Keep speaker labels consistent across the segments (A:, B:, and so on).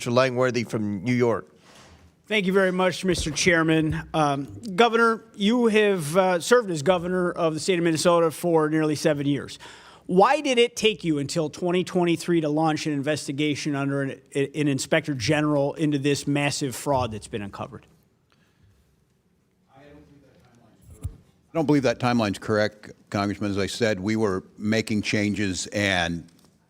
A: Mr. Langworthy from New York.
B: Thank you very much, Mr. Chairman. Governor, you have served as governor of the state of Minnesota for nearly 7 years. Why did it take you until 2023 to launch an investigation under an inspector general into this massive fraud that's been uncovered?
C: I don't believe that timeline's correct, Congressman. As I said, we were making changes, and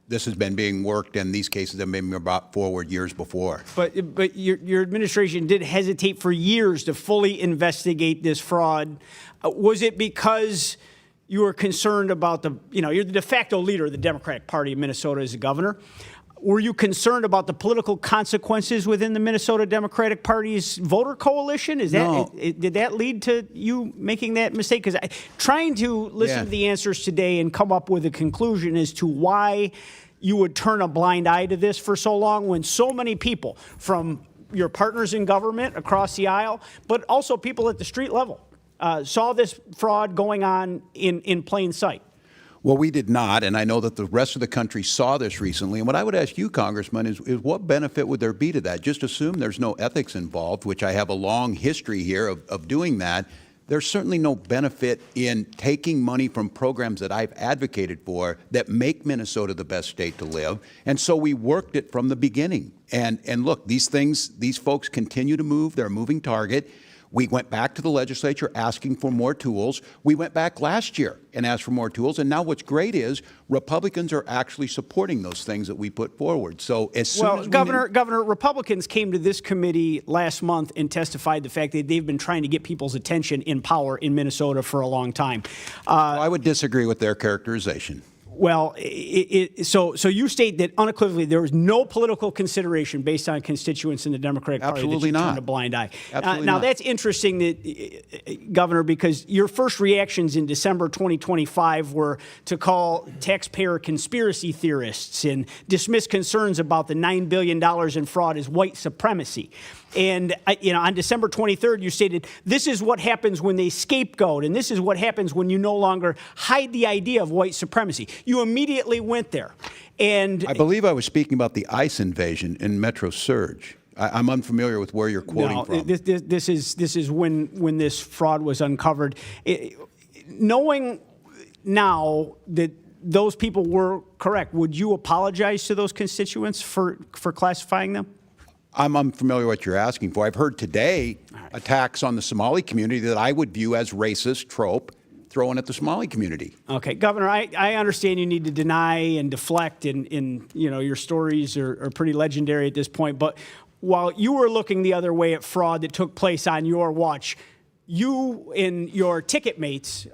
C: this has been being worked, and these cases have been brought forward years before.
B: But your administration did hesitate for years to fully investigate this fraud. Was it because you were concerned about you're the de facto leader of the Democratic Party of Minnesota as a governor? Were you concerned about the political consequences within the Minnesota Democratic Party's voter coalition? Did that lead to you making that mistake? Because trying to listen to the answers today and come up with a conclusion as to why you would turn a blind eye to this for so long when so many people from your partners in government across the aisle, but also people at the street level, saw this fraud going on in plain sight.
C: Well, we did not, and I know that the rest of the country saw this recently. And what I would ask you, Congressman, is what benefit would there be to that? Just assume there's no ethics involved, which I have a long history here of doing that. There's certainly no benefit in taking money from programs that I've advocated for that make Minnesota the best state to live. And so we worked it from the beginning. And look, these folks continue to move. They're a moving target. We went back to the legislature asking for more tools. We went back last year and asked for more tools. And now what's great is Republicans are actually supporting those things that we put forward. So as soon as
B: Governor, Republicans came to this committee last month and testified the fact that they've been trying to get people's attention in power in Minnesota for a long time.
C: I would disagree with their characterization.
B: Well, so you state that unequivocally there was no political consideration based on constituents in the Democratic Party that you turned a blind eye. Now, that's interesting, that, Governor, because your first reactions in December 2025 were to call taxpayer conspiracy theorists and dismiss concerns about the $9 billion in fraud as white supremacy. And on December 23rd, you stated, this is what happens when they scapegoat, and this is what happens when you no longer hide the idea of white supremacy. You immediately went there. And
C: I believe I was speaking about the ICE invasion in Metro Surge. I'm unfamiliar with where you're quoting from.
B: This is when this fraud was uncovered. Knowing now that those people were correct, would you apologize to those constituents for classifying them?
C: I'm unfamiliar with what you're asking for. I've heard today attacks on the Somali community that I would view as racist trope thrown at the Somali community.
B: Okay, Governor, I understand you need to deny and deflect, and your stories are pretty legendary at this point. But while you were looking the other way at fraud that took place on your watch, you and your ticket mates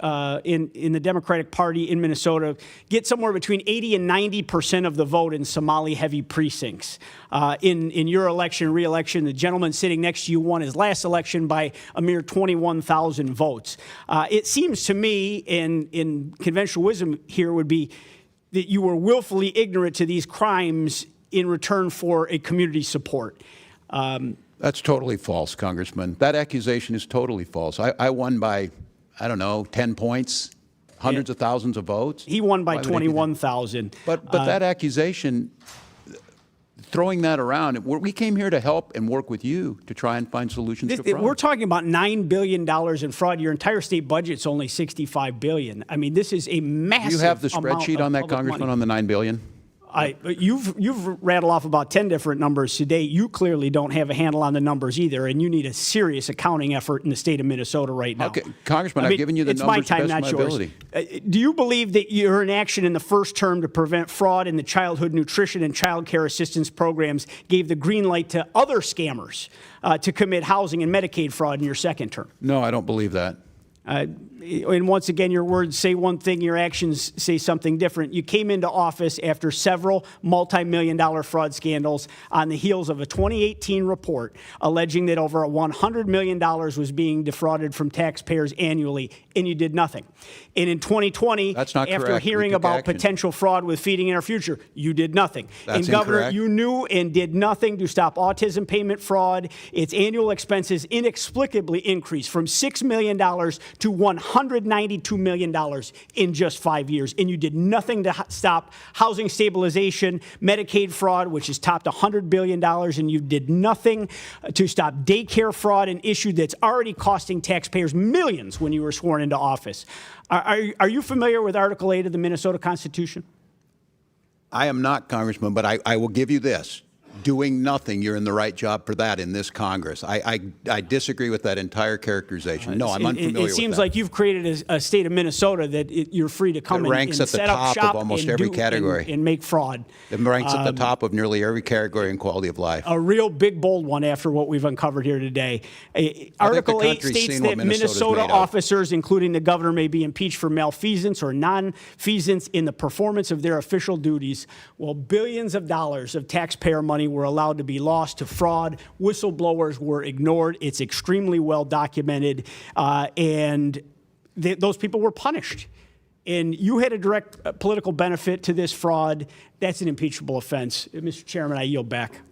B: in the Democratic Party in Minnesota get somewhere between 80 and 90% of the vote in Somali-heavy precincts. In your election, re-election, the gentleman sitting next to you won his last election by a mere 21,000 votes. It seems to me, in conventional wisdom here, would be that you were willfully ignorant to these crimes in return for a community support.
C: That's totally false, Congressman. That accusation is totally false. I won by, 10 points, hundreds of thousands of votes.
B: He won by 21,000.
C: But that accusation, throwing that around, we came here to help and work with you to try and find solutions to fraud.
B: We're talking about $9 billion in fraud. Your entire state budget's only $65 billion. I mean, this is a massive amount.
C: Do you have the spreadsheet on that, Congressman, on the $9 billion?
B: You've rattled off about 10 different numbers today. You clearly don't have a handle on the numbers either, and you need a serious accounting effort in the state of Minnesota right now.
C: Okay, Congressman, I've given you the numbers
B: it's my time,
C: to the best
B: not
C: of my
B: yours.
C: ability.
B: Do you believe that your inaction in the first term to prevent fraud in the childhood nutrition and child care assistance programs gave the green light to other scammers to commit housing and Medicaid fraud in your second term?
C: No, I don't believe that.
B: And once again, your words say one thing, your actions say something different. You came into office after several multi-million-dollar fraud scandals on the heels of a 2018 report alleging that over $100 million was being defrauded from taxpayers annually, and you did nothing. And in 2020, after hearing about potential fraud with Feeding Our Future, you did nothing.
C: That's
B: and Governor,
C: incorrect.
B: you knew and did nothing to stop autism payment fraud. Its annual expenses inexplicably increased from $6 million to $192 million in just 5 years. And you did nothing to stop housing stabilization, Medicaid fraud, which has topped $100 billion, and you did nothing to stop daycare fraud, an issue that's already costing taxpayers millions when you were sworn into office. Are you familiar with Article 8 of the Minnesota Constitution?
C: I am not, Congressman, but I will give you this. Doing nothing, you're in the right job for that in this Congress. I disagree with that entire characterization. No, I'm unfamiliar with that.
B: It seems like you've created a state of Minnesota that you're free to come and set up shop of almost every category and make fraud.
C: It ranks at the top of nearly every category in quality of life.
B: A real big, bold one after what we've uncovered here today. Article 8 states that Minnesota officers, including the governor, may be impeached for malfeasance or nonfeasance in the performance of their official duties. Well, billions of dollars of taxpayer money were allowed to be lost to fraud. Whistleblowers were ignored. It's extremely well documented, and those people were punished. And you had a direct political benefit to this fraud. That's an impeachable offense. Mr. Chairman, I yield back.